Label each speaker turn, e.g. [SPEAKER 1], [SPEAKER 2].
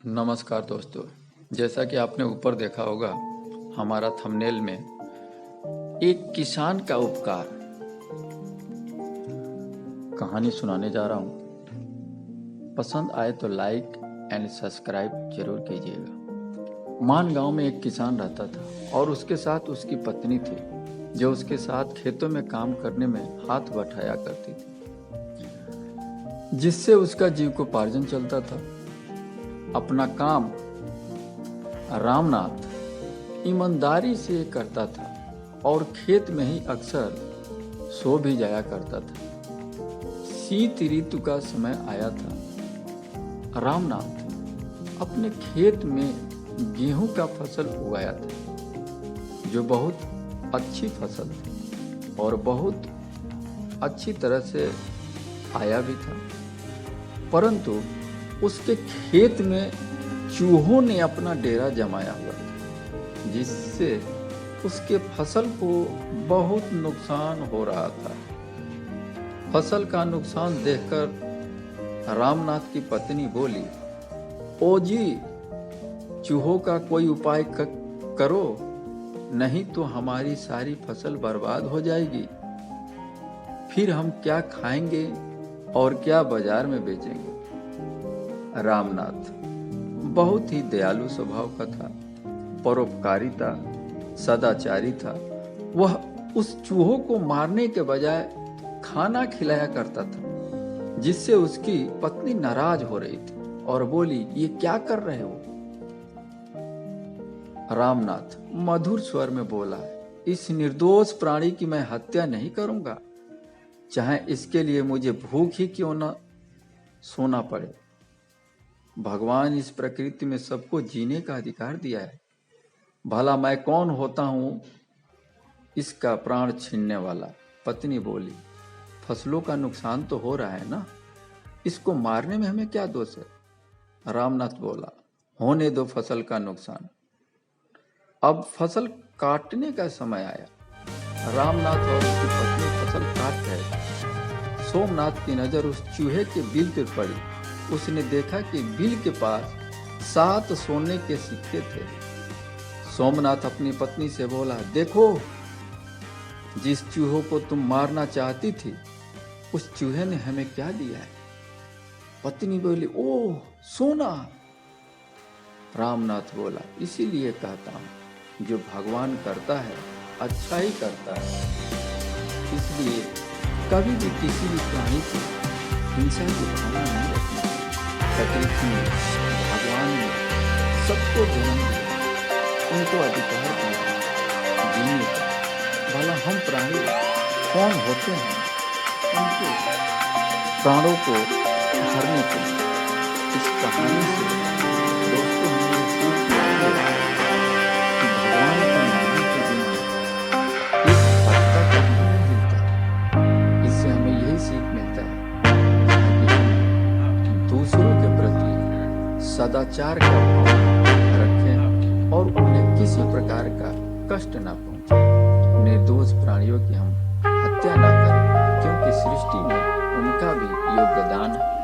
[SPEAKER 1] नमस्कार दोस्तों। जैसा कि आपने ऊपर देखा होगा हमारा थंबनेल में एक किसान का उपकार कहानी सुनाने जा रहा हूँ। पसंद आए तो लाइक एंड सब्सक्राइब जरूर कीजिएगा। मान गांव में एक किसान रहता था और उसके साथ उसकी पत्नी थी जो उसके साथ खेतों में काम करने में हाथ बटाया करती थी, जिससे उसका जीविकोपार्जन चलता था। अपना काम रामनाथ ईमानदारी से करता था और खेत में ही अक्सर सो भी जाया करता था। शीत ऋतु का समय आया था। रामनाथ अपने खेत में गेहूं का फसल उगाया था, जो बहुत अच्छी फसल थी और बहुत अच्छी तरह से आया भी था। परंतु उसके खेत में चूहों ने अपना डेरा जमाया हुआ था, जिससे उसके फसल को बहुत नुकसान हो रहा था। फसल का नुकसान देखकर रामनाथ की पत्नी बोली, ओ जी, चूहों का कोई उपाय करो, नहीं तो हमारी सारी फसल बर्बाद हो जाएगी। फिर हम क्या खाएंगे और क्या बाजार में बेचेंगे। रामनाथ बहुत ही दयालु स्वभाव का था, परोपकारी था, सदाचारी था। वह उस चूहों को मारने के बजाय खाना खिलाया करता था, जिससे उसकी पत्नी नाराज हो रही थी और बोली, ये क्या कर रहे हो। रामनाथ मधुर स्वर में बोला, इस निर्दोष प्राणी की मैं हत्या नहीं करूंगा, चाहे इसके लिए मुझे भूख ही क्यों न सोना पड़े। भगवान इस प्रकृति में सबको जीने का अधिकार दिया है। भला मैं कौन होता हूं इसका प्राण छीनने वाला। पत्नी बोली, फसलों का नुकसान तो हो रहा है ना, इसको मारने में हमें क्या दोष है। रामनाथ बोला, होने दो फसल का नुकसान, अब फसल काटने का समय आया। रामनाथ और उसकी पत्नी फसल काट रहे थे। सोमनाथ की नजर उस चूहे के बिल पर पड़ी। उसने देखा कि बिल के पास 7 सोने के सिक्के थे। सोमनाथ अपनी पत्नी से बोला, देखो, जिस चूहों को तुम मारना चाहती थी उस चूहे ने हमें क्या दिया है। पत्नी बोली, ओह, सोना। रामनाथ बोला, इसीलिए कहता हूं, जो भगवान करता है अच्छा ही करता है। इसलिए कभी भी किसी भी प्राणी को हिंसा की भावना नहीं रखनी। प्रकृति में भगवान ने सबको जन्म दिया, उनको अधिकार दिया जीने का। भला हम प्राणी कौन होते हैं उनके प्राणों को हरने के लिए। इस कहानी से दोस्तों हमें सीख मिलती है कि भगवान को मानने के बिना एक पत्ता कभी नहीं हिलता। इससे हमें यही सीख मिलता है कि हम दूसरों के प्रति सदाचार का भाव रखें और उन्हें किसी प्रकार का कष्ट न पहुंचे। निर्दोष प्राणियों की हम हत्या न करें, क्योंकि सृष्टि में उनका भी योगदान है।